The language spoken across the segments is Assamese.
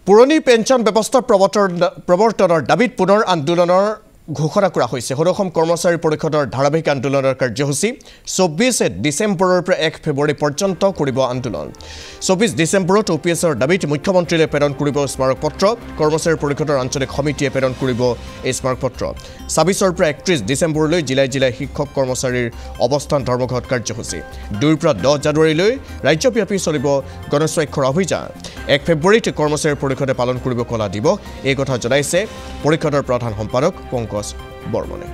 পুৰণি পেঞ্চন ব্যৱস্থা প্ৰৱৰ্তনৰ দাবীত পুনৰ আন্দোলনৰ ঘোষণা কৰা হৈছে। অসম কৰ্মচাৰী পৰিষদৰ ধাৰাবাহিক আন্দোলনৰ কাৰ্যসূচী 24 ডিচেম্বৰৰ পৰা 1 ফেব্ৰুৱাৰী পৰ্যন্ত কৰিব আন্দোলন। 24 ডিচেম্বৰত OPSৰ দাবীত মুখ্যমন্ত্ৰীলৈ প্ৰেৰণ কৰিব স্মাৰক পত্ৰ। কৰ্মচাৰী পৰিষদৰ আঞ্চলিক সমিতিয়ে প্ৰেৰণ কৰিব এই স্মাৰক পত্ৰ। 26ৰ পৰা 31 ডিচেম্বৰলৈ জিলাই জিলাই শিক্ষক কৰ্মচাৰীৰ অৱস্থান ধৰ্মঘট কাৰ্যসূচী। 2ৰ পৰা 10 জানুৱাৰীলৈ ৰাজ্যব্যাপী চলিব গণস্বাক্ষৰ অভিযান। 1 ফেব্ৰুৱাৰীত কৰ্মচাৰী পৰিষদে পালন কৰিব কলা দিৱস। এই কথা জনাইছে পৰিষদৰ প্ৰধান সম্পাদক পংকজ বৰ্মনে।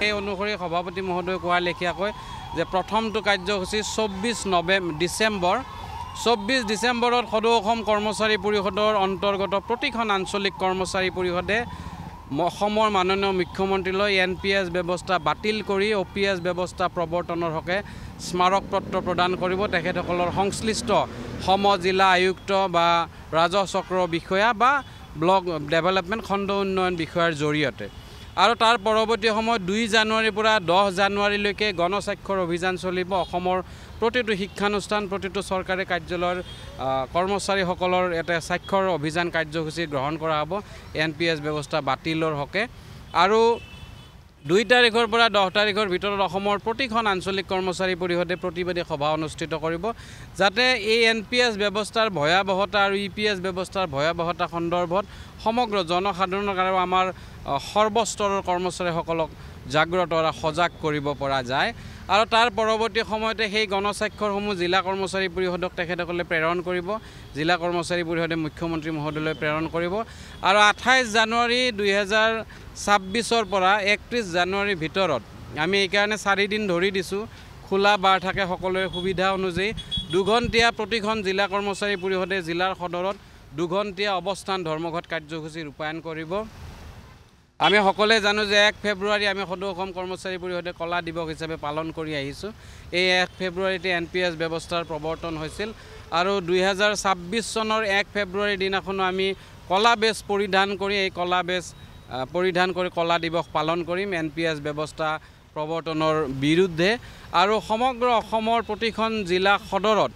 এই অনুসৰি সভাপতি মহোদয় কোৱাৰ লেখীয়াকৈ যে প্ৰথমটো কাৰ্যসূচী 24 ডিচেম্বৰ 24 ডিচেম্বৰত সদৌ অসম কৰ্মচাৰী পৰিষদৰ অন্তৰ্গত প্ৰতিখন আঞ্চলিক কৰ্মচাৰী পৰিষদে অসমৰ মাননীয় মুখ্যমন্ত্ৰীলৈ NPS ব্যৱস্থা বাতিল কৰি OPS ব্যৱস্থা প্ৰৱৰ্তনৰ হকে স্মাৰক পত্ৰ প্ৰদান কৰিব। তেখেতসকলৰ সংশ্লিষ্ট জিলা আয়ুক্ত বা ৰাজহ চক্ৰ বিষয়া বা ব্লক ডেভেলপমেণ্ট খণ্ড উন্নয়ন বিষয়াৰ জৰিয়তে। আৰু তাৰ পৰৱৰ্তী সময়ত 2 জানুৱাৰীৰ পৰা 10 জানুৱাৰীলৈকে গণস্বাক্ষৰ অভিযান চলিব। অসমৰ প্ৰতিটো শিক্ষানুষ্ঠান প্ৰতিটো চৰকাৰী কাৰ্যালয়ৰ কৰ্মচাৰীসকলৰ এটা স্বাক্ষৰ অভিযান কাৰ্যসূচী গ্ৰহণ কৰা হ'ব NPS ব্যৱস্থা বাতিলৰ হকে। আৰু 2 তাৰিখৰ পৰা 10 তাৰিখৰ ভিতৰত অসমৰ প্ৰতিখন আঞ্চলিক কৰ্মচাৰী পৰিষদে প্ৰতিবাদী সভা অনুষ্ঠিত কৰিব, যাতে এই NPS ব্যৱস্থাৰ ভয়াৱহতা আৰু EPS ব্যৱস্থাৰ ভয়াৱহতা সন্দৰ্ভত সমগ্ৰ জনসাধাৰণক আৰু আমাৰ সৰ্বস্তৰৰ কৰ্মচাৰীসকলক জাগ্ৰত আৰু সজাগ কৰিব পৰা যায়। আৰু তাৰ পৰৱৰ্তী সময়তে সেই গণস্বাক্ষৰসমূহ জিলা কৰ্মচাৰী পৰিষদক তেখেতসকলে প্ৰেৰণ কৰিব। জিলা কৰ্মচাৰী পৰিষদে মুখ্যমন্ত্ৰী মহোদয়লৈ প্ৰেৰণ কৰিব। আৰু 28 জানুৱাৰী 2026ৰ পৰা 31 জানুৱাৰীৰ ভিতৰত আমি এইকাৰণে 4 দিন ধৰি দিছোঁ, খোলা বাৰ থাকে সকলোৰে সুবিধা অনুযায়ী। 2 ঘণ্টীয়া প্ৰতিখন জিলা কৰ্মচাৰী পৰিষদে জিলাৰ সদৰত 2 ঘণ্টীয়া অৱস্থান ধৰ্মঘট কাৰ্যসূচী ৰূপায়ণ কৰিব। আমি সকলোৱে জানো যে 1 ফেব্ৰুৱাৰী আমি সদৌ অসম কৰ্মচাৰী পৰিষদে কলা দিৱস হিচাপে পালন কৰি আহিছোঁ। এই 1 ফেব্ৰুৱাৰীতে NPS ব্যৱস্থাৰ প্ৰৱৰ্তন হৈছিল। আৰু 2026 চনৰ 1 ফেব্ৰুৱাৰীৰ দিনাখনো আমি কলা বেজ পৰিধান কৰি এই কলা বেজ পৰিধান কৰি কলা দিৱস পালন কৰিম NPS ব্যৱস্থা প্ৰৱৰ্তনৰ বিৰুদ্ধে। আৰু সমগ্ৰ অসমৰ প্ৰতিখন জিলা সদৰত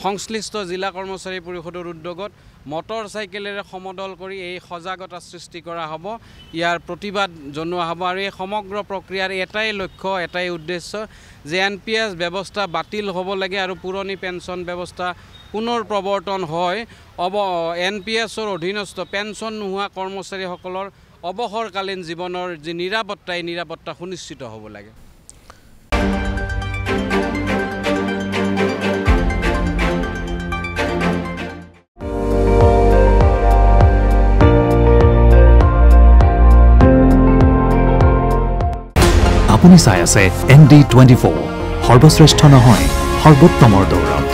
সংশ্লিষ্ট জিলা কৰ্মচাৰী পৰিষদৰ উদ্যোগত মটৰ চাইকেলেৰে সমদল কৰি এই সজাগতা সৃষ্টি কৰা হ'ব, ইয়াৰ প্ৰতিবাদ জনোৱা হ'ব। আৰু এই সমগ্ৰ প্ৰক্ৰিয়াৰ এটাই লক্ষ্য এটাই উদ্দেশ্য যে NPS ব্যৱস্থা বাতিল হ'ব লাগে আৰু পুৰণি পেঞ্চন ব্যৱস্থা পুনৰ প্ৰৱৰ্তন হয়। NPSৰ অধীনস্থ পেঞ্চন নোহোৱা কৰ্মচাৰীসকলৰ অৱসৰকালীন জীৱনৰ যি নিৰাপত্তা এই নিৰাপত্তা সুনিশ্চিত হ'ব লাগে। আপুনি চাই আছে ND24, সৰ্বশ্ৰেষ্ঠ নহয় সৰ্বোত্তমৰ দৌৰত।